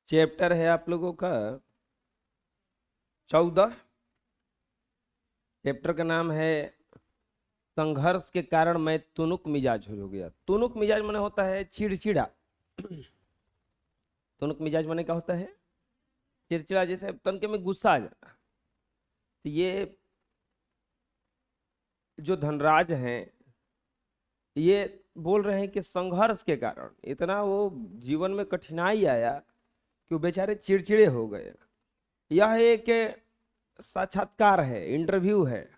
Chapter है आप लोगों का 14। चैप्टर का नाम है संघर्ष के कारण मैं तुनुक मिजाज हो गया। तुनुक मिजाज माने होता है चिड़चिड़ा। तुनुक मिजाज माने क्या होता है? चिड़चिड़ा, जैसे तनके में गुस्सा आ जाना। तो ये जो धनराज हैं ये बोल रहे हैं कि संघर्ष के कारण इतना वो जीवन में कठिनाई आया कि वो बेचारे चिड़चिड़े हो गए। यह एक साक्षात्कार है, इंटरव्यू है।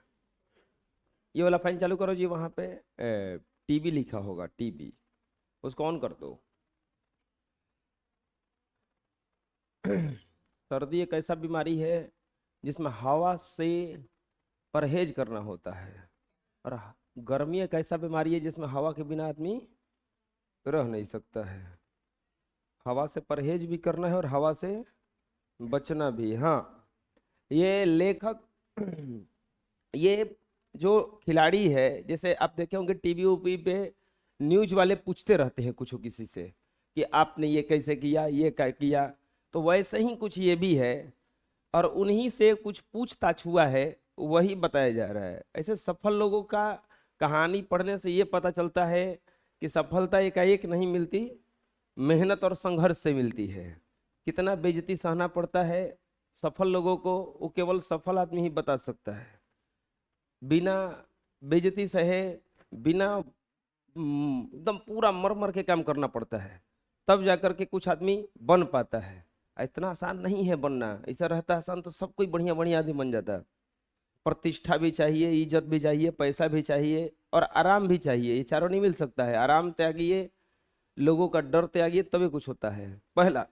ये वाला फैन चालू करो जी, वहां पे टीवी लिखा होगा, टीवी उसको ऑन कर दो। सर्दी एक ऐसा बीमारी है जिसमें हवा से परहेज करना होता है, और गर्मी एक ऐसा बीमारी है जिसमें हवा के बिना आदमी रह नहीं सकता है। हवा से परहेज भी करना है और हवा से बचना भी। हाँ, ये लेखक ये जो खिलाड़ी है, जैसे आप देखे होंगे टीवी वीवी पे न्यूज वाले पूछते रहते हैं कुछ किसी से कि आपने ये कैसे किया, ये क्या किया, तो वैसे ही कुछ ये भी है और उन्हीं से कुछ पूछताछ हुआ है, वही बताया जा रहा है। ऐसे सफल लोगों का कहानी पढ़ने से ये पता चलता है कि सफलता एकाएक नहीं मिलती, मेहनत और संघर्ष से मिलती है। कितना बेइज्जती सहना पड़ता है सफल लोगों को, वो केवल सफल आदमी ही बता सकता है। बिना बेइज्जती सहे, बिना एकदम पूरा मर मर के काम करना पड़ता है, तब जाकर के कुछ आदमी बन पाता है। इतना आसान नहीं है बनना। ऐसा रहता आसान तो सब कोई बढ़िया बढ़िया आदमी बन जाता। प्रतिष्ठा भी चाहिए, इज्जत भी चाहिए, पैसा भी चाहिए और आराम भी चाहिए। ये चारों नहीं मिल सकता है। आराम त्यागिए, लोगों का डर त्यागिए, तभी कुछ होता है। पहला,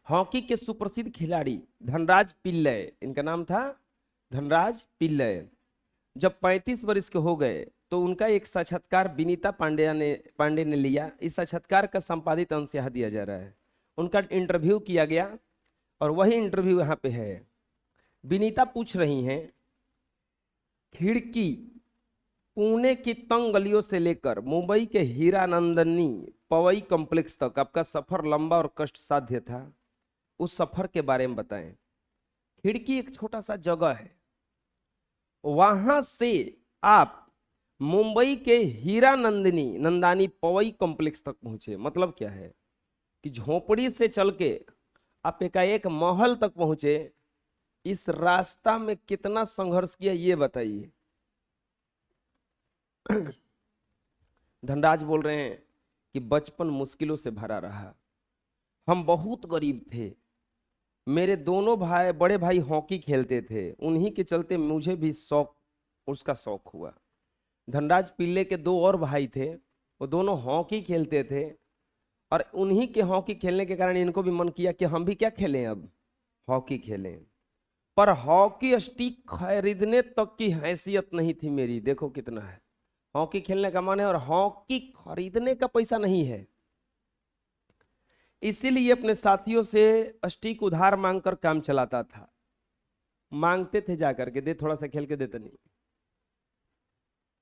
हॉकी के सुप्रसिद्ध खिलाड़ी धनराज पिल्लय, इनका नाम था धनराज पिल्लय, जब 35 वर्ष के हो गए तो उनका एक साक्षात्कार विनीता पांडे ने लिया। इस साक्षात्कार का संपादित अंश यहाँ दिया जा रहा है। उनका इंटरव्यू किया गया और वही इंटरव्यू यहाँ पे है। विनीता पूछ रही हैं, खिड़की पुणे की तंग गलियों से लेकर मुंबई के हीरानंदनी पवई कॉम्प्लेक्स तक आपका सफर लंबा और कष्ट साध्य था। उस सफर के बारे में बताएं। खिड़की एक छोटा सा जगह है, वहां से आप मुंबई के नंदानी पवई कॉम्प्लेक्स तक पहुंचे। मतलब क्या है कि झोपड़ी से चल के आप एकाएक महल तक पहुंचे। इस रास्ता में कितना संघर्ष किया ये बताइए। धनराज बोल रहे हैं कि बचपन मुश्किलों से भरा रहा। हम बहुत गरीब थे। मेरे दोनों भाई, बड़े भाई हॉकी खेलते थे, उन्हीं के चलते मुझे भी उसका शौक हुआ। धनराज पिल्ले के दो और भाई थे, वो दोनों हॉकी खेलते थे और उन्हीं के हॉकी खेलने के कारण इनको भी मन किया कि हम भी क्या खेलें, अब हॉकी खेलें। पर हॉकी स्टिक खरीदने तक की हैसियत नहीं थी मेरी। देखो कितना है, हॉकी खेलने का मन है और हॉकी खरीदने का पैसा नहीं है। इसीलिए अपने साथियों से स्टिक उधार मांगकर काम चलाता था। मांगते थे जाकर के, दे थोड़ा सा खेल के, देते नहीं।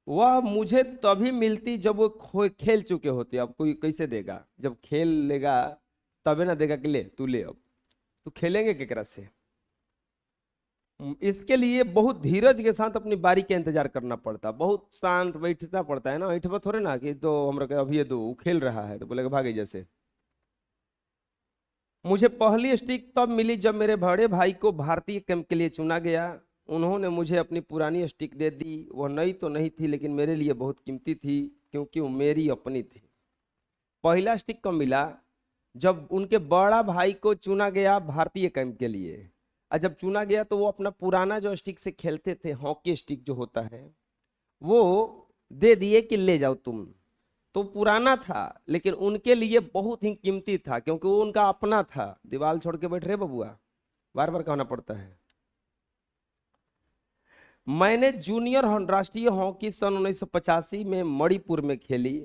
वह मुझे तभी मिलती जब वो खेल चुके होते। अब कोई कैसे देगा? जब खेल लेगा तबे ना देगा कि ले तू ले, अब तो खेलेंगे केकरा से। इसके लिए बहुत धीरज के साथ अपनी बारी का इंतजार करना पड़ता, बहुत शांत बैठना पड़ता है ना। ऐठबा थोड़े ना कि तो हमरा अभी ये दो, वो खेल रहा है तो बोलेगा भागे जैसे। मुझे पहली स्टिक तब मिली जब मेरे बड़े भाई को भारतीय कैंप के लिए चुना गया। उन्होंने मुझे अपनी पुरानी स्टिक दे दी। वह नई तो नहीं थी लेकिन मेरे लिए बहुत कीमती थी क्योंकि वो मेरी अपनी थी। पहला स्टिक कब मिला? जब उनके बड़ा भाई को चुना गया भारतीय कैंप के लिए। और जब चुना गया तो वो अपना पुराना जो स्टिक से खेलते थे, हॉकी स्टिक जो होता है, वो दे दिए कि ले जाओ तुम। तो पुराना था लेकिन उनके लिए बहुत ही कीमती था क्योंकि वो उनका अपना था। दीवार छोड़ के बैठ रहे बबुआ, बार बार कहना पड़ता है। मैंने जूनियर राष्ट्रीय हॉकी सन 1985 में मणिपुर में खेली।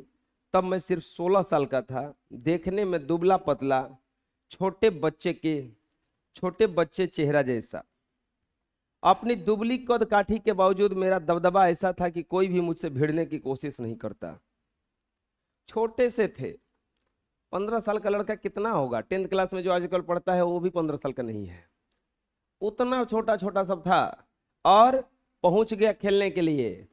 तब मैं सिर्फ 16 साल का था। देखने में दुबला पतला, छोटे बच्चे चेहरा जैसा। अपनी दुबली कद काठी के बावजूद मेरा दबदबा ऐसा था कि कोई भी मुझसे भिड़ने की कोशिश नहीं करता। छोटे से थे 15 साल का लड़का कितना होगा? 10th क्लास में जो आजकल पढ़ता है वो भी 15 साल का नहीं है। उतना छोटा छोटा सब था और पहुंच गया खेलने के लिए,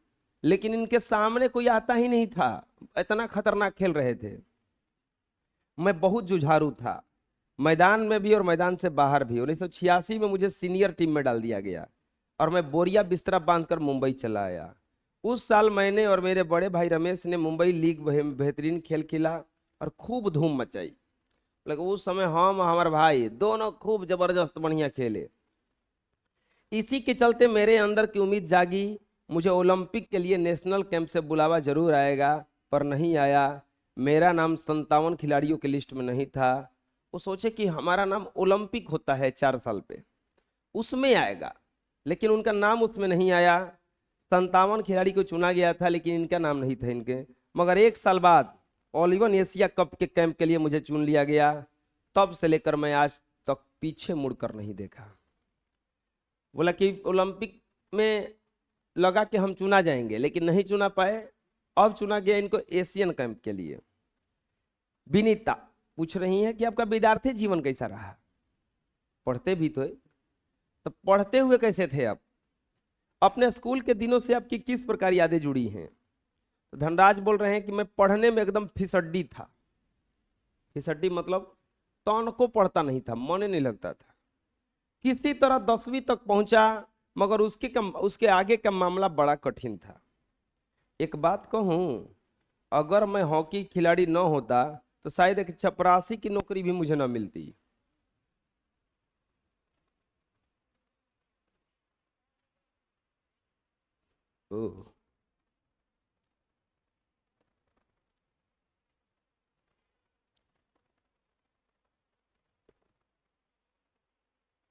लेकिन इनके सामने कोई आता ही नहीं था, इतना खतरनाक खेल रहे थे। मैं बहुत जुझारू था, मैदान में भी और मैदान से बाहर भी। 1986 में मुझे सीनियर टीम में डाल दिया गया और मैं बोरिया बिस्तरा बांधकर मुंबई चला आया। उस साल मैंने और मेरे बड़े भाई रमेश ने मुंबई लीग बेहतरीन खेल खेला और खूब धूम मचाई। लेकिन उस समय हम हमारे भाई दोनों खूब जबरदस्त बढ़िया खेले। इसी के चलते मेरे अंदर की उम्मीद जागी, मुझे ओलंपिक के लिए नेशनल कैंप से बुलावा जरूर आएगा, पर नहीं आया। मेरा नाम 57 खिलाड़ियों की लिस्ट में नहीं था। वो सोचे कि हमारा नाम ओलंपिक होता है 4 साल पे, उसमें आएगा, लेकिन उनका नाम उसमें नहीं आया। 57 खिलाड़ी को चुना गया था, लेकिन इनका नाम नहीं था इनके। मगर 1 साल बाद ओलिवन एशिया कप के कैंप के लिए मुझे चुन लिया गया। तब से लेकर मैं आज तक पीछे मुड़कर नहीं देखा। बोला कि ओलंपिक में लगा कि हम चुना जाएंगे, लेकिन नहीं चुना पाए। अब चुना गया इनको एशियन कैंप के लिए। विनीता पूछ रही है कि आपका विद्यार्थी जीवन कैसा रहा? पढ़ते भी तो पढ़ते हुए कैसे थे आप? अपने स्कूल के दिनों से आपकी किस प्रकार यादें जुड़ी हैं? तो धनराज बोल रहे हैं कि मैं पढ़ने में एकदम फिसड्डी था। फिसड्डी मतलब तौन को पढ़ता नहीं था, मन नहीं लगता था। किसी तरह 10वीं तक पहुंचा, मगर उसके आगे का मामला बड़ा कठिन था। एक बात कहूं, अगर मैं हॉकी खिलाड़ी न होता तो शायद एक चपरासी की नौकरी भी मुझे न मिलती। ओह,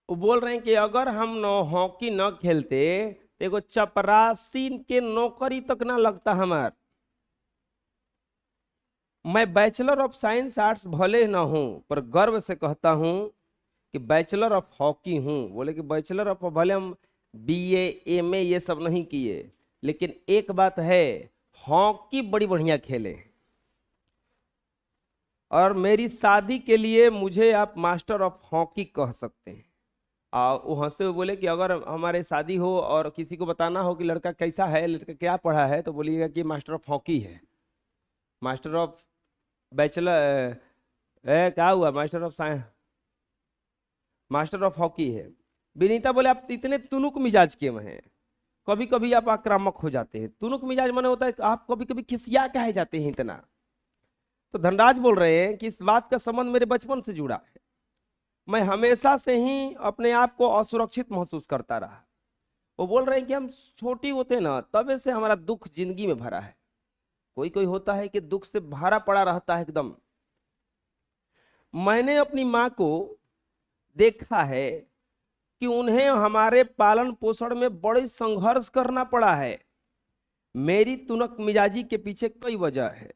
वो बोल रहे हैं कि अगर हम हॉकी न खेलते तो एगो चपरासी के नौकरी तक ना लगता हमार। मैं बैचलर ऑफ साइंस आर्ट्स भले ना हूं, पर गर्व से कहता हूं कि बैचलर ऑफ हॉकी हूं। बोले कि बैचलर ऑफ, भले हम बीए एमए ये सब नहीं किए, लेकिन एक बात है, हॉकी बड़ी बढ़िया खेले। और मेरी शादी के लिए मुझे आप मास्टर ऑफ हॉकी कह सकते हैं। वो हंसते हुए बोले कि अगर हमारे शादी हो और किसी को बताना हो कि लड़का कैसा है, लड़का क्या पढ़ा है, तो बोलिएगा कि मास्टर ऑफ हॉकी है। मास्टर ऑफ बैचलर क्या हुआ, master of science, master of hockey है। विनीता बोले आप इतने तुनुक मिजाज के हैं, कभी कभी आप आक्रामक हो जाते हैं। तुनुक मिजाज माने होता है कि आप कभी कभी खिसिया काहे जाते हैं इतना। तो धनराज बोल रहे हैं कि इस बात का संबंध मेरे बचपन से जुड़ा है। मैं हमेशा से ही अपने आप को असुरक्षित महसूस करता रहा। वो बोल रहे हैं कि हम छोटी होते ना, तबे से हमारा दुख जिंदगी में भरा है। कोई कोई होता है कि दुख से भरा पड़ा रहता है एकदम। मैंने अपनी माँ को देखा है कि उन्हें हमारे पालन पोषण में बड़े संघर्ष करना पड़ा है। मेरी तुनक मिजाजी के पीछे कई वजह है,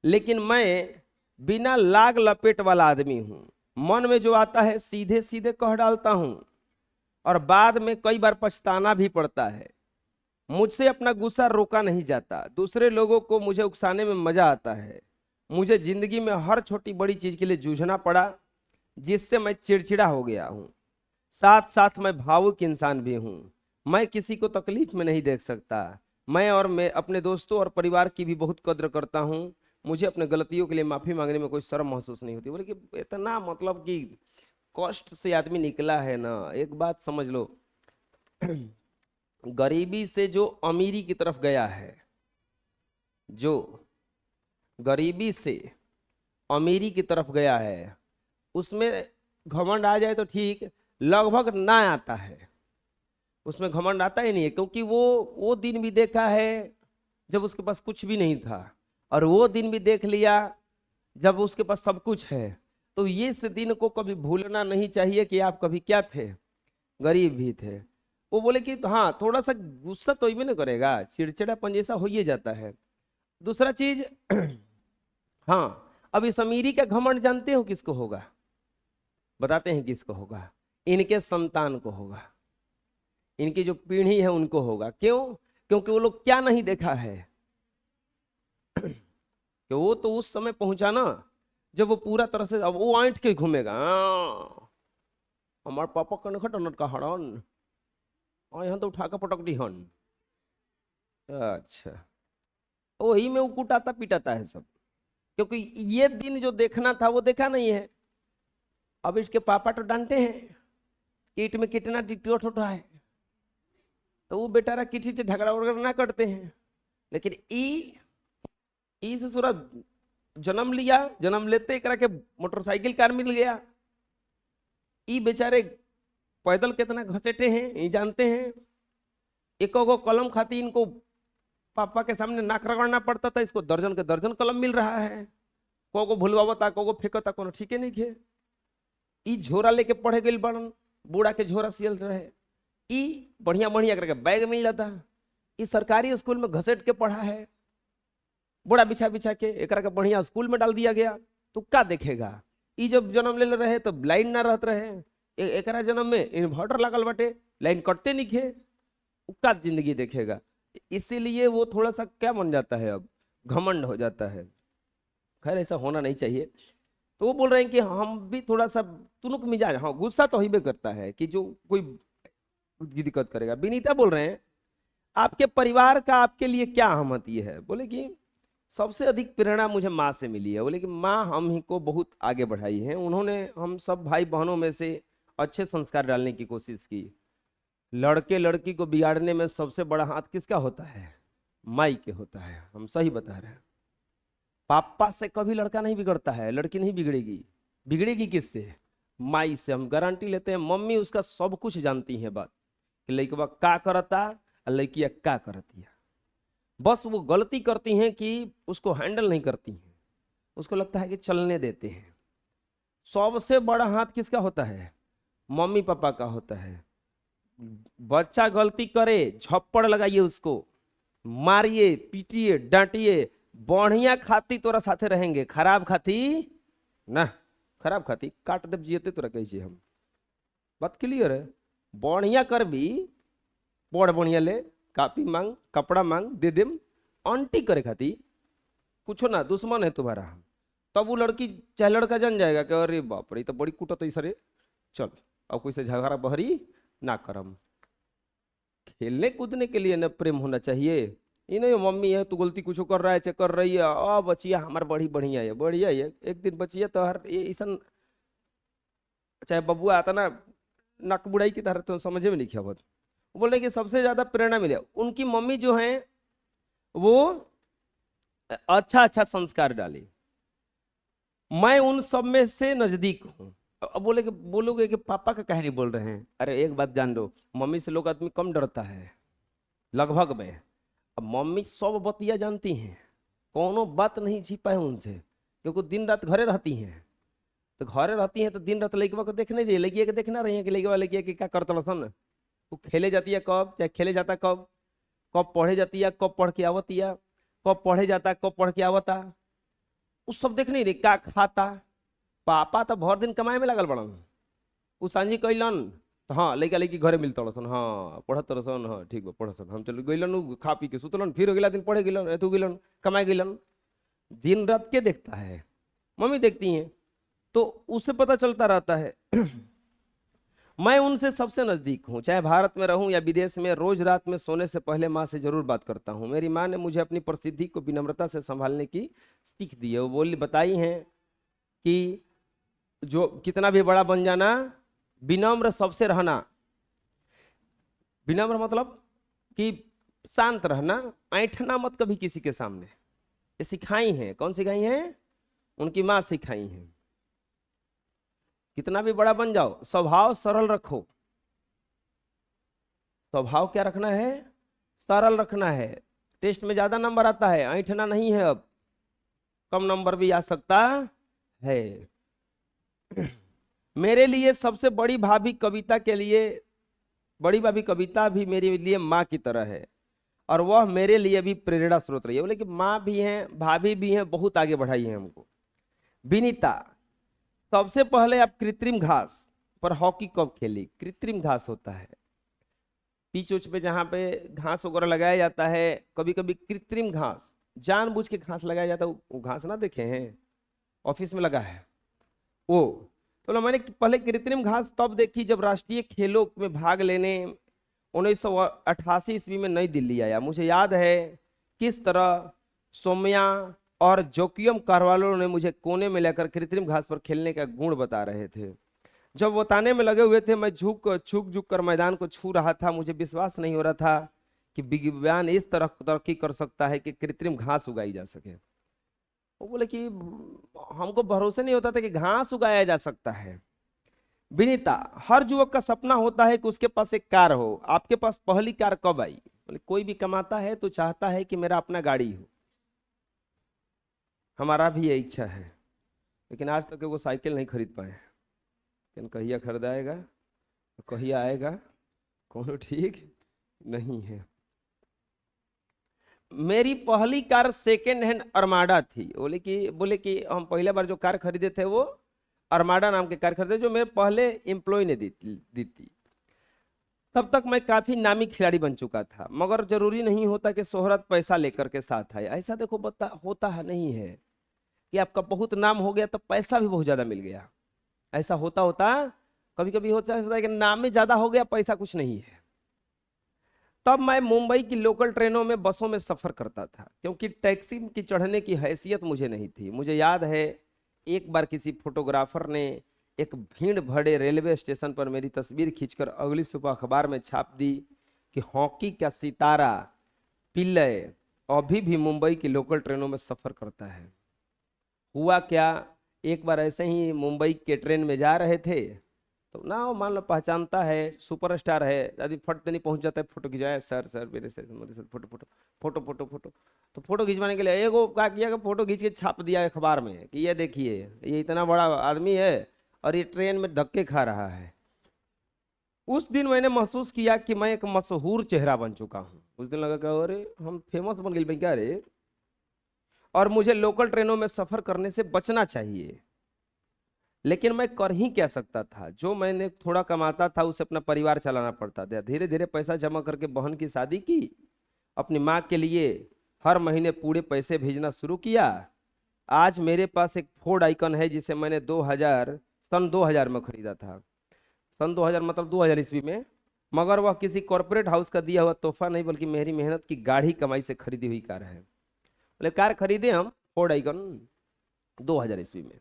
लेकिन मैं बिना लाग लपेट वाला आदमी हूं। मन में जो आता है सीधे सीधे कह डालता हूं, और बाद में कई बार पछताना भी पड़ता है। मुझसे अपना गुस्सा रोका नहीं जाता। दूसरे लोगों को मुझे उकसाने में मजा आता है। मुझे जिंदगी में हर छोटी बड़ी चीज के लिए जूझना पड़ा, जिससे मैं चिड़चिड़ा हो गया हूं। साथ साथ मैं भावुक इंसान भी हूं। मैं किसी को तकलीफ में नहीं देख सकता। मैं अपने दोस्तों और परिवार की भी बहुत कद्र करता हूं। मुझे अपने गलतियों के लिए माफी मांगने में कोई शर्म महसूस नहीं होती। बोले कि इतना मतलब कि कष्ट से आदमी निकला है ना। एक बात समझ लो, गरीबी से जो अमीरी की तरफ गया है, जो गरीबी से अमीरी की तरफ गया है, उसमें घमंड आ जाए तो ठीक, लगभग ना आता है। उसमें घमंड आता ही नहीं है, क्योंकि वो दिन भी देखा है जब उसके पास कुछ भी नहीं था, और वो दिन भी देख लिया जब उसके पास सब कुछ है। तो ये इस दिन को कभी भूलना नहीं चाहिए कि आप कभी क्या थे, गरीब भी थे। वो बोले कि हाँ, थोड़ा सा गुस्सा तो ही ना करेगा, चिड़चिड़ापन जैसा हो ही जाता है। दूसरा चीज हाँ, अब इस अमीरी का घमंड जानते हो किसको होगा? बताते हैं किसको होगा। इनके संतान को होगा, इनकी जो पीढ़ी है उनको होगा। क्यों? क्योंकि वो लोग क्या नहीं देखा है कि वो तो उस समय पहुंचा ना जब वो पूरा तरह से, अब वो ऐंठ के घूमेगा, हमार पापा कन खटनट का हड़न, और यहाँ तो उठा कर पटक दी हन। अच्छा, वही में वो कुटाता पिटाता है सब, क्योंकि ये दिन जो देखना था वो देखा नहीं है। अब इसके पापा तो डांटे हैं, कीट में कितना डिटोट होता है, तो वो बेचारा किसी से झगड़ा वगड़ा ना करते हैं। लेकिन ई से सूरा जन्म लिया, जन्म लेते करा के मोटरसाइकिल कार मिल गया। ई बेचारे पैदल कितना घसेटे हैं ये जानते हैं। एक को कलम खाती इनको पापा के सामने नाक रगड़ना पड़ता था, इसको दर्जन के दर्जन कलम मिल रहा है। को भूलवावता, को फेंकता, को ठीक है नहीं खे। ई झोरा लेके पढ़े गई बड़न, बूढ़ा के झोरा सियल रहे। ई बढ़िया बढ़िया करके बैग मिल जाता। ई सरकारी स्कूल में घसेट के पढ़ा है, बूढ़ा बिछा बिछा के एक के बढ़िया स्कूल में डाल दिया गया। तो क्या देखेगा? ई जब जन्म ले रहे तो लाइन ना रहते रहे, एक जन्म में इन्वर्टर लागल बटे, लाइन कटते नहीं खे, क्या जिंदगी देखेगा? इसीलिए वो थोड़ा सा क्या बन जाता है, अब घमंड हो जाता है। खैर ऐसा होना नहीं चाहिए। तो वो बोल रहे हैं कि हम भी थोड़ा सा तुनुक मिजाज, हाँ गुस्सा तो ही करता है कि जो कोई दिक्कत करेगा। विनीता बोल रहे हैं आपके परिवार का आपके लिए क्या अहमियत है? बोले कि सबसे अधिक प्रेरणा मुझे माँ से मिली है। बोले कि माँ हम ही को बहुत आगे बढ़ाई है, उन्होंने हम सब भाई बहनों में से अच्छे संस्कार डालने की कोशिश की। लड़के लड़की को बिगाड़ने में सबसे बड़ा हाथ किसका होता है? माई के होता है। हम सही बता रहे हैं। पापा से कभी लड़का नहीं बिगड़ता है, लड़की नहीं बिगड़ेगी। बिगड़ेगी किससे? माई से। हम गारंटी लेते हैं मम्मी उसका सब कुछ जानती है बात कि लड़का का करता और लड़कियां का करती है। बस वो गलती करती हैं कि उसको हैंडल नहीं करती हैं, उसको लगता है कि चलने देते हैं। सबसे बड़ा हाथ किसका होता है? मम्मी पापा का होता है। बच्चा गलती करे झप्पड़ लगाइए, उसको मारिए, पीटिए, डांटिए। बढ़िया खाती तोरा साथे रहेंगे, खराब खाती ना, खराब खाती काट देव जियते तोरा कही हम। बात क्लियर है? बढ़िया कर भी, पढ़ बढ़िया ले, कापी मांग, कपड़ा मांग, दे देम। आंटी करे खाती कुछ ना, दुश्मन है तुम्हारा। तब वो लड़की चाहे लड़का जान जाएगा कि अरे बाप रे तो बड़ी कुटत सरे, चल अब कोई से झगड़ा बहरी ना करम। खेलने कूदने के लिए न प्रेम होना चाहिए। ये नहीं मम्मी है तू गलती कुछ कर रहा है, चेक कर रही है, बचिया हमार बड़ी बढ़िया है, बढ़िया है। एक दिन बचिया तो हर ऐसा, चाहे बबुआ आता ना नक बुढ़ाई की तरह, तो समझे में नहीं किया। बहुत बोले कि सबसे ज्यादा प्रेरणा मिले उनकी मम्मी जो है वो अच्छा अच्छा संस्कार डाली। मैं उन सब में से नजदीक हूँ। अब बोलोगे कि पापा का कह नहीं बोल रहे हैं। अरे एक बात जान लो, मम्मी से लोग आदमी कम डरता है लगभग में। अब मम्मी सब बतिया जानती हैं, कोनो बात नहीं छिपा है उनसे, क्योंकि दिन रात घरे रहती हैं। तो घरे रहती हैं तो दिन रात लड़कवा को देखने रही, लड़किया के देखना रही है कि लड़कवा लड़किया के क्या करता सन। वो खेले जाती है कब, चाहे खेले जाता कब, कब पढ़े जाती है, कब पढ़ के आवती है, कब पढ़े जाता कब पढ़ के आवता, उस सब देख नहीं रही। क्या खाता पापा तो भर दिन कमाए में लगल बड़न। उ सांझी कैलन तो हाँ लड़का लड़की घरे मिलता सन, हाँ पढ़त सन, हाँ ठीक बा पढ़ सन, हम चल गइलन खा पी के सुतलन, फिर अगला दिन पढ़े गिलन, तू गिलन कमाए गिलन। दिन रात के देखता है? मम्मी देखती हैं, तो उससे पता चलता रहता है। मैं उनसे सबसे नजदीक हूँ, चाहे भारत में रहूं या विदेश में। रोज रात में सोने से पहले माँ से जरूर बात करता हूँ। मेरी माँ ने मुझे अपनी प्रसिद्धि को विनम्रता से संभालने की सीख दी है। वो बताई हैं कि जो कितना भी बड़ा बन जाना, विनम्र सबसे रहना। विनम्र मतलब कि शांत रहना, ऐंठना मत कभी किसी के सामने। ये सिखाई हैं। कौन सिखाई हैं? उनकी माँ सिखाई हैं। कितना भी बड़ा बन जाओ, स्वभाव सरल रखो। स्वभाव क्या रखना है? सरल रखना है। टेस्ट में ज्यादा नंबर आता है, ऐंठना नहीं है। अब कम नंबर भी आ सकता है। मेरे लिए सबसे बड़ी भाभी कविता के लिए, बड़ी भाभी कविता भी मेरे लिए माँ की तरह है, और वह मेरे लिए भी प्रेरणा स्रोत रही है। बोले कि माँ भी हैं, भाभी भी हैं, बहुत आगे बढ़ाई है हमको। विनीता, सबसे पहले आप कृत्रिम घास पर हॉकी कब खेली? कृत्रिम घास होता है पीच उच पे, जहाँ पे घास वगैरह लगाया जाता है। कभी कभी कृत्रिम घास, जानबूझ के घास लगाया जाता है, वो घास ना देखे हैं? ऑफिस में लगा है वो। तो बोला मैंने पहले कृत्रिम घास तब देखी जब राष्ट्रीय खेलों में भाग लेने 1988 ईस्वी में नई दिल्ली आया। मुझे याद है किस तरह सौम्या और जोकियम कारवालो ने मुझे कोने में लेकर कृत्रिम घास पर खेलने का गुण बता रहे थे। जब बताने में लगे हुए थे मैं झुक झुक कर मैदान को छू रहा था। मुझे विश्वास नहीं हो रहा था कि विज्ञान इस तरह तरक्की कर सकता है कि कृत्रिम घास उगाई जा सके। वो बोले कि हमको भरोसा नहीं होता था कि घास उगाया जा सकता है। विनीता, हर युवक का सपना होता है कि उसके पास एक कार हो। आपके पास पहली कार कब आई? बोले कोई भी कमाता है तो चाहता है कि मेरा अपना गाड़ी हो। हमारा भी ये इच्छा है, लेकिन आज तक वो साइकिल नहीं खरीद पाए। लेकिन कहिया खरीदाएगा, कहिया आएगा, कौन ठीक नहीं है। मेरी पहली कार सेकेंड हैंड अरमाडा थी। बोले कि हम पहले बार जो कार खरीदे थे वो अरमाडा नाम की कार खरीदे, जो मेरे पहले एम्प्लॉय ने दी थी। तब तक मैं काफी नामी खिलाड़ी बन चुका था, मगर जरूरी नहीं होता कि शोहरत पैसा लेकर के साथ आए। ऐसा देखो होता है नहीं है कि आपका बहुत नाम हो गया तो पैसा भी बहुत ज्यादा मिल गया। ऐसा होता कभी कभी होता है कि नाम में ज्यादा हो गया, पैसा कुछ नहीं है। तब मैं मुंबई की लोकल ट्रेनों में बसों में सफर करता था, क्योंकि टैक्सी की चढ़ने की हैसियत मुझे नहीं थी। मुझे याद है एक बार किसी फोटोग्राफर ने एक भीड़ भरे रेलवे स्टेशन पर मेरी तस्वीर खींचकर अगली सुबह अखबार में छाप दी कि हॉकी का सितारा पिल्लय अभी भी मुंबई की लोकल ट्रेनों में सफर करता है। हुआ क्या, एक बार ऐसे ही मुंबई के ट्रेन में जा रहे थे तो ना, वो मान लो पहचानता है, सुपरस्टार है, आदमी फट नहीं पहुंच जाता है, फोटो खिंचाया, सर मेरे से मेरे साथ photo photo photo photo photo. तो फोटो खिंचवाने के लिए एगो क्या किया कि फोटो खींच के छाप दिया अखबार में कि ये देखिए ये इतना बड़ा आदमी है और ये ट्रेन में धक्के खा रहा है। उस दिन मैंने महसूस किया कि मैं एक मशहूर चेहरा बन चुका हूँ। उस दिन लगा कि अरे हम फेमस बन गए भाई क्या रे, और मुझे लोकल ट्रेनों में सफर करने से बचना चाहिए। लेकिन मैं कर ही क्या सकता था, जो मैंने थोड़ा कमाता था उसे अपना परिवार चलाना पड़ता था। धीरे धीरे पैसा जमा करके बहन की शादी की, अपनी माँ के लिए हर महीने पूरे पैसे भेजना शुरू किया। आज मेरे पास एक फोर्ड आइकन है जिसे मैंने सन 2000 में खरीदा था। सन 2000 मतलब 2000 ईस्वी में। मगर वह किसी कॉरपोरेट हाउस का दिया हुआ तोहफा नहीं, बल्कि मेरी मेहनत की गाढ़ी कमाई से खरीदी हुई कार है। बोले कार खरीदे हम फोर्ड आइकन 2000 ईस्वी में।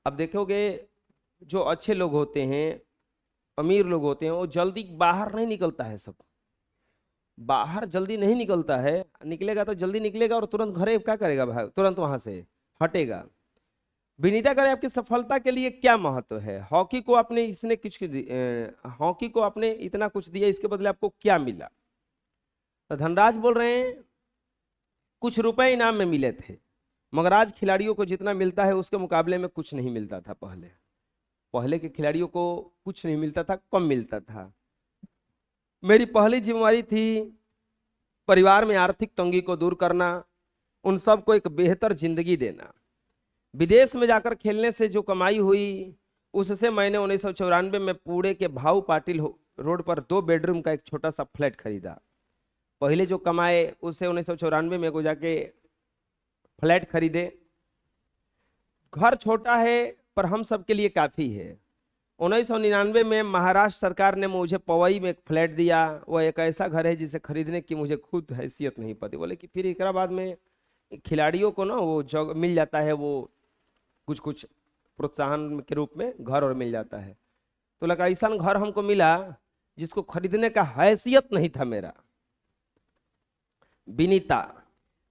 अब देखोगे जो अच्छे लोग होते हैं, अमीर लोग होते हैं, वो जल्दी बाहर नहीं निकलता है। सब बाहर जल्दी नहीं निकलता है, निकलेगा तो जल्दी निकलेगा और तुरंत घरे क्या करेगा भाई, तुरंत वहां से हटेगा। विनीता करें आपकी सफलता के लिए क्या महत्व है? हॉकी को आपने इतना कुछ दिया, इसके बदले आपको क्या मिला? तो धनराज बोल रहे हैं कुछ रुपए इनाम में मिले थे, मगर आज खिलाड़ियों को जितना मिलता है उसके मुकाबले में कुछ नहीं मिलता था। पहले के खिलाड़ियों को कुछ नहीं मिलता था, कम मिलता था। मेरी पहली जिम्मेदारी थी परिवार में आर्थिक तंगी को दूर करना, उन सबको एक बेहतर जिंदगी देना। विदेश में जाकर खेलने से जो कमाई हुई उससे मैंने 1994 में पुणे के भाऊ पाटिल रोड पर 2 बेडरूम का एक छोटा सा फ्लैट खरीदा। पहले जो कमाए उससे 1994 में को जाके फ्लैट खरीदे। घर छोटा है पर हम सबके लिए काफी है। 1999 में महाराष्ट्र सरकार ने मुझे पवई में एक फ्लैट दिया। वह एक ऐसा घर है जिसे खरीदने की मुझे खुद हैसियत नहीं पड़ी। बोले कि फिर एक बाद में खिलाड़ियों को ना वो जगह मिल जाता है, वो कुछ कुछ प्रोत्साहन के रूप में घर और मिल जाता है। तो लगा ऐसा घर हमको मिला जिसको खरीदने का हैसियत नहीं था मेरा। विनीता,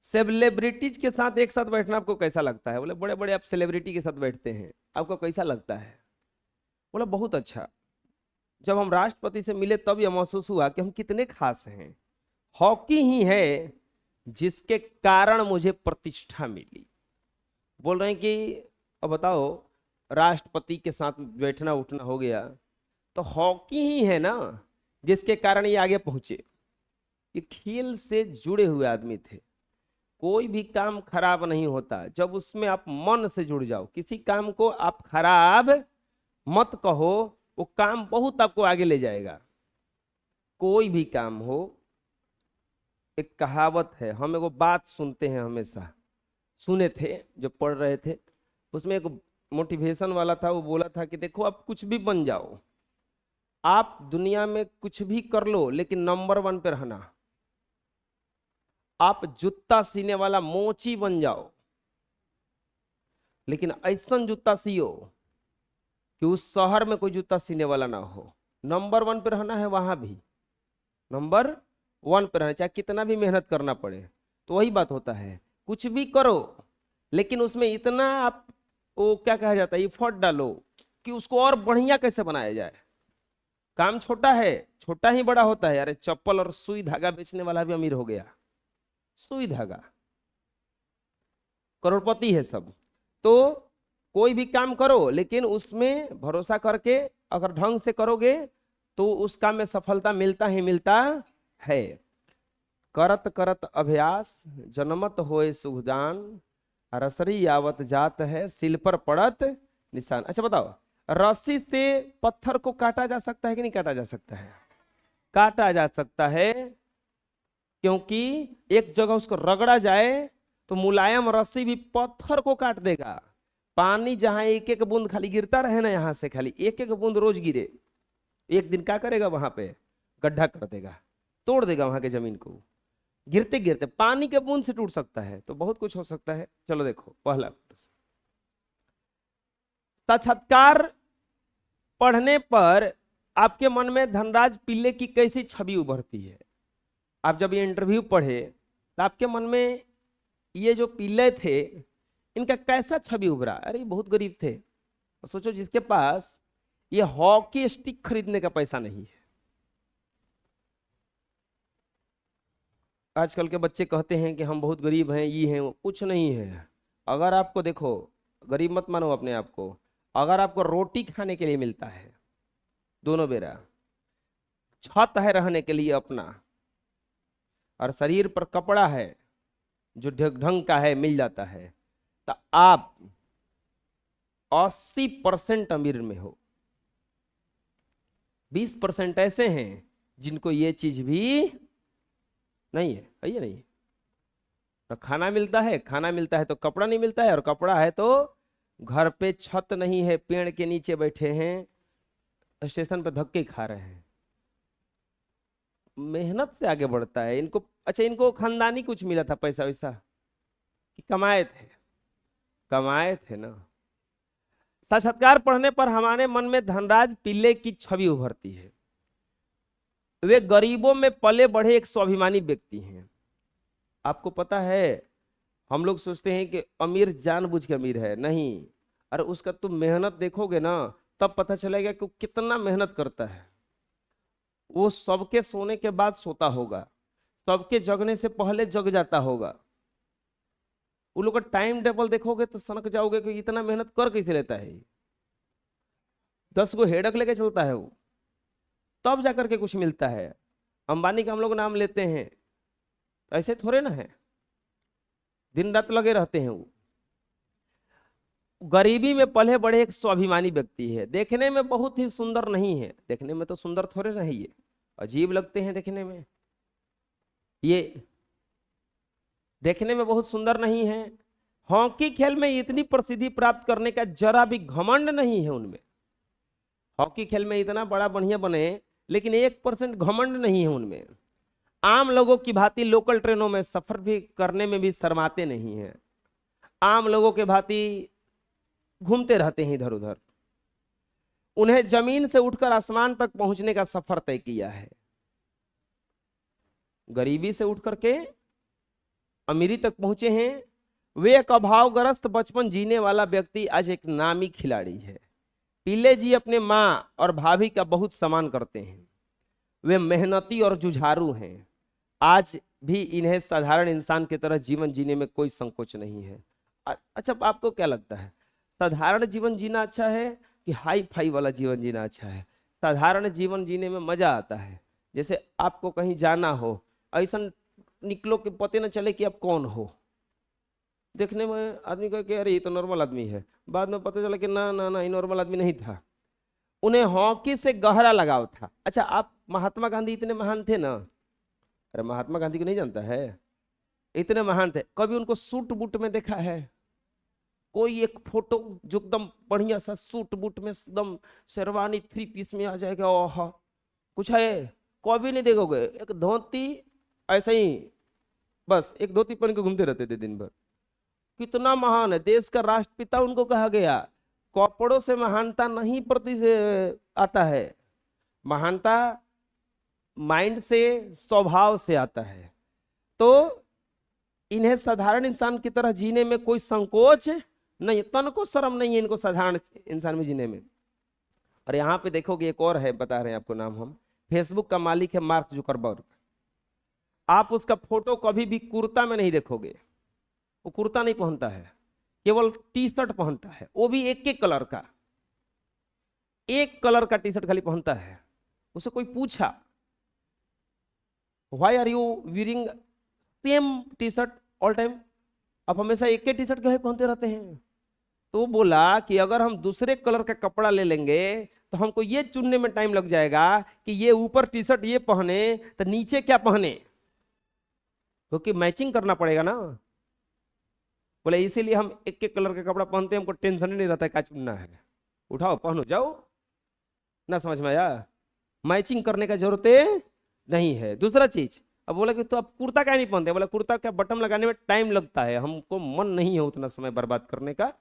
सेलिब्रिटीज के साथ एक साथ बैठना आपको कैसा लगता है? बोले बड़े बड़े आप सेलिब्रिटी के साथ बैठते हैं, आपको कैसा लगता है? बोला बहुत अच्छा। जब हम राष्ट्रपति से मिले तब यह महसूस हुआ कि हम कितने खास हैं। हॉकी ही है जिसके कारण मुझे प्रतिष्ठा मिली। बोल रहे हैं कि अब बताओ, राष्ट्रपति के साथ बैठना उठना हो गया तो हॉकी ही है ना जिसके कारण ये आगे पहुंचे। ये खेल से जुड़े हुए आदमी थे। कोई भी काम खराब नहीं होता जब उसमें आप मन से जुड़ जाओ। किसी काम को आप खराब मत कहो, वो काम बहुत आपको आगे ले जाएगा। कोई भी काम हो, एक कहावत है, हम एगो बात सुनते हैं हमेशा, सुने थे, जो पढ़ रहे थे, उसमें एक मोटिवेशन वाला था, वो बोला था कि देखो आप कुछ भी बन जाओ, आप दुनिया में कुछ भी कर लो, लेकिन नंबर 1 पे रहना। आप जूता सीने वाला मोची बन जाओ, लेकिन ऐसा जूता सियो कि उस शहर में कोई जूता सीने वाला ना हो। नंबर 1 पे रहना है, वहां भी नंबर 1 पे रहना, चाहे कितना भी मेहनत करना पड़े। तो वही बात होता है, कुछ भी करो लेकिन उसमें इतना आप वो क्या कहा जाता है, एफर्ट डालो कि उसको और बढ़िया कैसे बनाया जाए। काम छोटा है, छोटा ही बड़ा होता है। अरे चप्पल और सुई धागा बेचने वाला भी अमीर हो गया, सुई धागा, करोड़पति है सब। तो कोई भी काम करो लेकिन उसमें भरोसा करके अगर ढंग से करोगे तो उस काम में सफलता मिलता ही मिलता है। करत करत अभ्यास जनमत होए सुखदान, रसरी आवत जात है सिल पर पड़त निशान। अच्छा बताओ, रस्सी से पत्थर को काटा जा सकता है कि नहीं काटा जा सकता है? काटा जा सकता है, क्योंकि एक जगह उसको रगड़ा जाए तो मुलायम रस्सी भी पत्थर को काट देगा। पानी जहां एक एक बूंद खाली गिरता रहे ना, यहां से खाली एक एक बूंद रोज गिरे, एक दिन क्या करेगा, वहां पे गड्ढा कर देगा, तोड़ देगा वहां के जमीन को। गिरते गिरते पानी के बूंद से टूट सकता है, तो बहुत कुछ हो सकता है। चलो देखो पहला प्रश्न, साक्षात्कार पढ़ने पर आपके मन में धनराज पिल्ले की कैसी छवि उभरती है? आप जब ये इंटरव्यू पढ़े तो आपके मन में ये जो पिल्ले थे इनका कैसा छवि उभरा? अरे ये बहुत गरीब थे। और सोचो जिसके पास ये हॉकी स्टिक खरीदने का पैसा नहीं है। आजकल के बच्चे कहते हैं कि हम बहुत गरीब हैं, ये हैं, वो कुछ नहीं है। अगर आपको देखो, गरीब मत मानो अपने आप को, अगर आपको रोटी खाने के लिए मिलता है दोनों बेरा, छत है रहने के लिए अपना, और शरीर पर कपड़ा है जो ढंग का है मिल जाता है, तो आप 80% अमीर में हो। 20% ऐसे हैं जिनको ये चीज भी नहीं है, ये नहीं है। तो खाना मिलता है, खाना मिलता है तो कपड़ा नहीं मिलता है, और कपड़ा है तो घर पे छत नहीं है, पेड़ के नीचे बैठे हैं, स्टेशन पे धक्के खा रहे हैं। मेहनत से आगे बढ़ता है इनको। अच्छा, इनको खानदानी कुछ मिला था पैसा वैसा कि कमाए थे? कमाए थे ना। साक्षात्कार पढ़ने पर हमारे मन में धनराज पिल्ले की छवि उभरती है। वे गरीबों में पले बढ़े एक स्वाभिमानी व्यक्ति हैं। आपको पता है, हम लोग सोचते हैं कि अमीर जानबूझ के अमीर है, नहीं। अरे उसका तुम मेहनत देखोगे ना, तब पता चलेगा कि वो कितना मेहनत करता है। वो सबके सोने के बाद सोता होगा, सबके जगने से पहले जग जाता होगा। वो लोग का टाइम टेबल देखोगे तो सनक जाओगे कि इतना मेहनत कर कैसे लेता है। 10 गो हेडक लेके चलता है वो, तब जाकर के कुछ मिलता है। अंबानी का हम लोग नाम लेते हैं, ऐसे थोड़े ना है, दिन रात लगे रहते हैं। वो गरीबी में पले बढ़े एक स्वाभिमानी व्यक्ति है। देखने में बहुत ही सुंदर नहीं है, देखने में तो सुंदर थोड़े ना है, ये अजीब लगते हैं देखने में। ये देखने में बहुत सुंदर नहीं है। हॉकी खेल में इतनी प्रसिद्धि प्राप्त करने का जरा भी घमंड नहीं है उनमें। हॉकी खेल में इतना बड़ा बढ़िया बने, लेकिन 1% घमंड नहीं है उनमें। आम लोगों की भांति लोकल ट्रेनों में सफर भी करने में भी शर्माते नहीं हैं। आम लोगों के भांति घूमते रहते हैं इधर उधर। उन्हें जमीन से उठकर आसमान तक पहुंचने का सफर तय किया है। गरीबी से उठ करके अमीरी तक पहुंचे हैं। वे एक अभावग्रस्त बचपन जीने वाला व्यक्ति आज एक नामी खिलाड़ी है। पिल्ले जी अपने माँ और भाभी का बहुत सम्मान करते हैं। वे मेहनती और जुझारू हैं। आज भी इन्हें साधारण इंसान की तरह जीवन जीने में कोई संकोच नहीं है। अच्छा, आपको क्या लगता है, साधारण जीवन जीना अच्छा है कि हाई फाई वाला जीवन जीना अच्छा है? साधारण जीवन जीने में मजा आता है। जैसे आपको कहीं जाना हो, ऐसा निकलो कि पता न चले कि आप कौन हो। देखने में आदमी कहे कि अरे ये तो नॉर्मल आदमी है, बाद में पता चला कि ना ना ना, ये नॉर्मल आदमी नहीं था। उन्हें हॉकी से गहरा लगाव था। अच्छा, आप महात्मा गांधी इतने महान थे ना? अरे महात्मा गांधी को नहीं जानता है? इतने महान थे। कभी उनको सूट बूट में देखा है? कोई एक फोटो जो एकदम बढ़िया सा सूट बूट में एकदम शेरवानी 3 पीस में आ जाएगा, ओह कुछ है? कभी नहीं देखोगे। एक धोती ऐसे ही, बस एक धोती पहन के घूमते रहते थे दिन भर। कितना महान है, देश का राष्ट्रपिता उनको कहा गया। कपड़ों से महानता नहीं प्रति से आता है, महानता माइंड से, स्वभाव से आता है। तो इन्हें साधारण इंसान की तरह जीने में कोई संकोच नहीं, तन को शर्म नहीं है इनको साधारण इंसान में जीने में। और यहाँ पे देखोगे एक और है, बता रहे हैं आपको नाम हम, फेसबुक का मालिक है मार्क जुकरबर्ग। आप उसका फोटो कभी भी कुर्ता में नहीं देखोगे, वो कुर्ता नहीं पहनता है, केवल टी शर्ट पहनता है, वो भी एक एक कलर का, एक कलर का टी शर्ट खाली पहनता है। उसे कोई पूछा why are you wearing same T shirt all time, आप हमेशा एक ही टी शर्ट क्यों पहनते रहते हैं? तो वो बोला कि अगर हम दूसरे कलर का कपड़ा ले लेंगे तो हमको ये चुनने में टाइम लग जाएगा कि ये ऊपर टी शर्ट ये पहने तो नीचे क्या पहने, क्योंकि मैचिंग करना पड़ेगा ना। बोले इसीलिए हम एक एक कलर का कपड़ा पहनते हैं, हमको टेंशन नहीं रहता है क्या चुनना है, उठाओ पहनो जाओ। ना समझ में आया? मैचिंग करने का जरूरत नहीं है। दूसरा चीज, अब बोला कि तो आप कुर्ता क्या नहीं पहनते? बोला कुर्ता का बटन लगाने में टाइम लगता है, हमको मन नहीं है उतना समय बर्बाद करने का,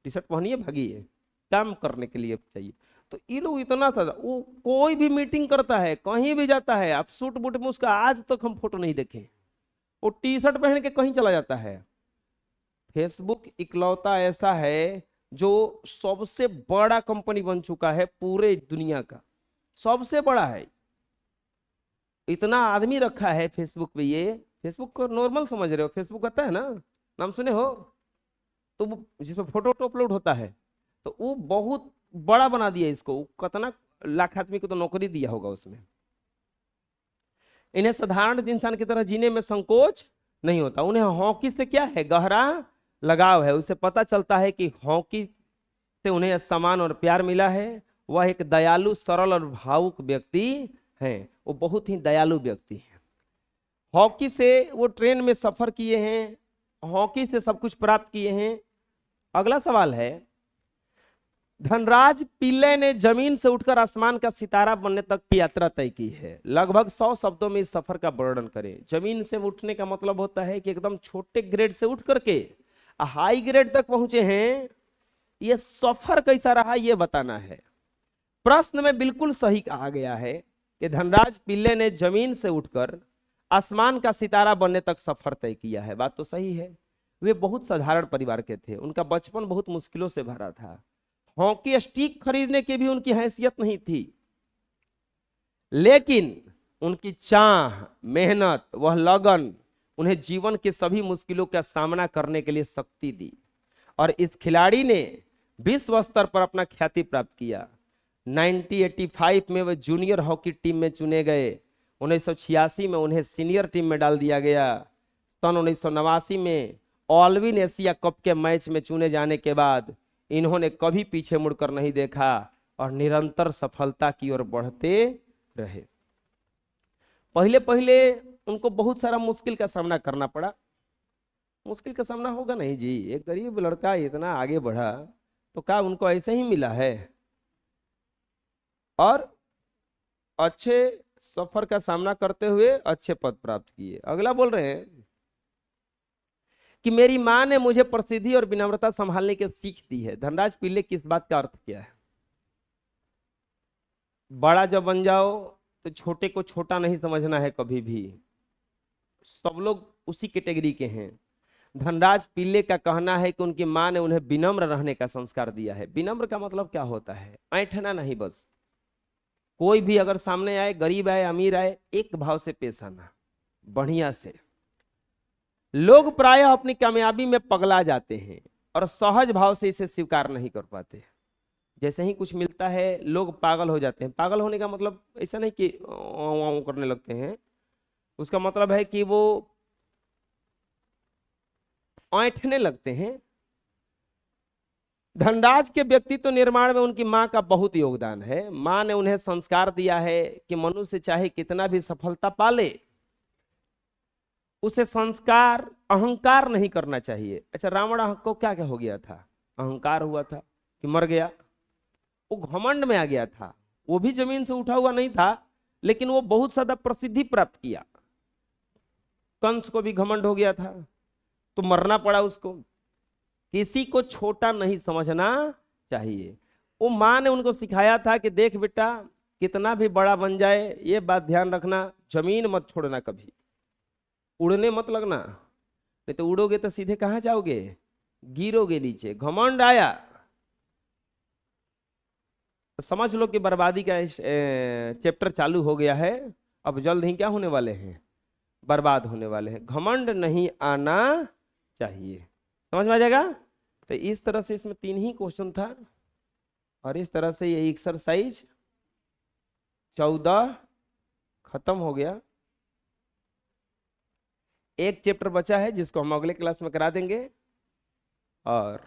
टी शर्ट पहनिए भागिए, काम करने के लिए चाहिए। तो ये लोग इतना था, वो कोई भी मीटिंग करता है, कहीं भी जाता है, आप सूट बूट में उसका आज तक हम फोटो नहीं देखे, वो टी शर्ट पहन के कहीं चला जाता है। फेसबुक इकलौता ऐसा है जो सबसे बड़ा कंपनी बन चुका है पूरे दुनिया का, सबसे बड़ा है। इतना आदमी रखा है फेसबुक पे। ये फेसबुक को नॉर्मल समझ रहे हो? फेसबुक आता है ना, नाम सुने हो? तो वो जिसमें फोटो अपलोड होता है, तो वो बहुत बड़ा बना दिया इसको। कितना लाख आदमी को तो नौकरी दिया होगा उसमें। इन्हें साधारण इंसान की तरह जीने में संकोच नहीं होता। उन्हें हॉकी से क्या है, गहरा लगाव है। उसे पता चलता है कि हॉकी से उन्हें सम्मान और प्यार मिला है। वह एक दयालु, सरल और भावुक व्यक्ति है। वो बहुत ही दयालु व्यक्ति है। हॉकी से वो ट्रेन में सफर किए हैं, हॉकी से सब कुछ प्राप्त किए हैं। अगला सवाल है, धनराज पिल्लै ने जमीन से उठकर आसमान का सितारा बनने तक की यात्रा तय की है। लगभग 100 शब्दों में इस सफर का वर्णन करें। जमीन से उठने का मतलब होता है कि एकदम छोटे ग्रेड से उठ करके हाई ग्रेड तक पहुंचे हैं। यह सफर कैसा रहा यह बताना है। प्रश्न में बिल्कुल सही कहा गया है कि धनराज पिल्लै ने जमीन से उठकर आसमान का सितारा बनने तक सफर तय किया है। बात तो सही है। वे बहुत साधारण परिवार के थे। उनका बचपन बहुत मुश्किलों से भरा था। हॉकी स्टिक खरीदने की भी उनकी हैसियत नहीं थी, लेकिन उनकी चाह, मेहनत, वह लगन उन्हें जीवन के सभी मुश्किलों का सामना करने के लिए शक्ति दी। और इस खिलाड़ी ने विश्व स्तर पर अपना ख्याति प्राप्त किया। 1985 में वे जूनियर हॉकी टीम में चुने गए। 1986 में उन्हें सीनियर टीम में डाल दिया गया। सन 1989 में ऑलविन एशिया कप के मैच में चुने जाने के बाद इन्होंने कभी पीछे मुड़कर नहीं देखा और निरंतर सफलता की ओर बढ़ते रहे। पहले पहले उनको बहुत सारा मुश्किल का सामना करना पड़ा। मुश्किल का सामना होगा नहीं जी, एक गरीब लड़का इतना आगे बढ़ा तो क्या उनको ऐसे ही मिला है? और अच्छे सफर का सामना करते हुए अच्छे पद प्राप्त किए। अगला बोल रहे हैं कि मेरी मां ने मुझे प्रसिद्धि और विनम्रता संभालने की सीख दी है। धनराज पिल्लै की इस बात का अर्थ क्या है? बड़ा जब बन जाओ तो छोटे को छोटा नहीं समझना है कभी भी। सब लोग उसी कैटेगरी के हैं। धनराज पिल्लै का कहना है कि उनकी मां ने उन्हें विनम्र रहने का संस्कार दिया है। विनम्र का मतलब क्या होता है? ऐंठना नहीं, बस कोई भी अगर सामने आए, गरीब आए अमीर आए, एक भाव से पेश आना, बढ़िया से। लोग प्रायः अपनी कामयाबी में पगला जाते हैं और सहज भाव से इसे स्वीकार नहीं कर पाते। जैसे ही कुछ मिलता है लोग पागल हो जाते हैं। पागल होने का मतलब ऐसा नहीं कि करने लगते हैं, उसका मतलब है कि वो ऐंठने लगते हैं। धनराज के व्यक्तित्व निर्माण में उनकी मां का बहुत योगदान है। मां ने उन्हें संस्कार दिया है कि मनुष्य चाहे कितना भी सफलता पाले, उसे संस्कार अहंकार नहीं करना चाहिए। अच्छा, रावण को क्या क्या हो गया था? अहंकार हुआ था कि मर गया, वो घमंड में आ गया था। वो भी जमीन से उठा हुआ नहीं था, लेकिन वो बहुत ज्यादा प्रसिद्धि प्राप्त किया। कंस को भी घमंड हो गया था, तो मरना पड़ा उसको। किसी को छोटा नहीं समझना चाहिए। वो माँ ने उनको सिखाया था कि देख बेटा, कितना भी बड़ा बन जाए, ये बात ध्यान रखना, जमीन मत छोड़ना कभी, उड़ने मत लगना, नहीं तो उड़ोगे तो सीधे कहाँ जाओगे? गिरोगे नीचे। घमंड आया तो समझ लो कि बर्बादी का चैप्टर चालू हो गया है। अब जल्द ही क्या होने वाले हैं? बर्बाद होने वाले हैं। घमंड नहीं आना चाहिए। समझ में आ जाएगा? तो इस तरह से इसमें 3 ही क्वेश्चन था, और इस तरह से ये एक्सरसाइज 14 खत्म हो गया। एक चैप्टर बचा है जिसको हम अगले क्लास में करा देंगे, और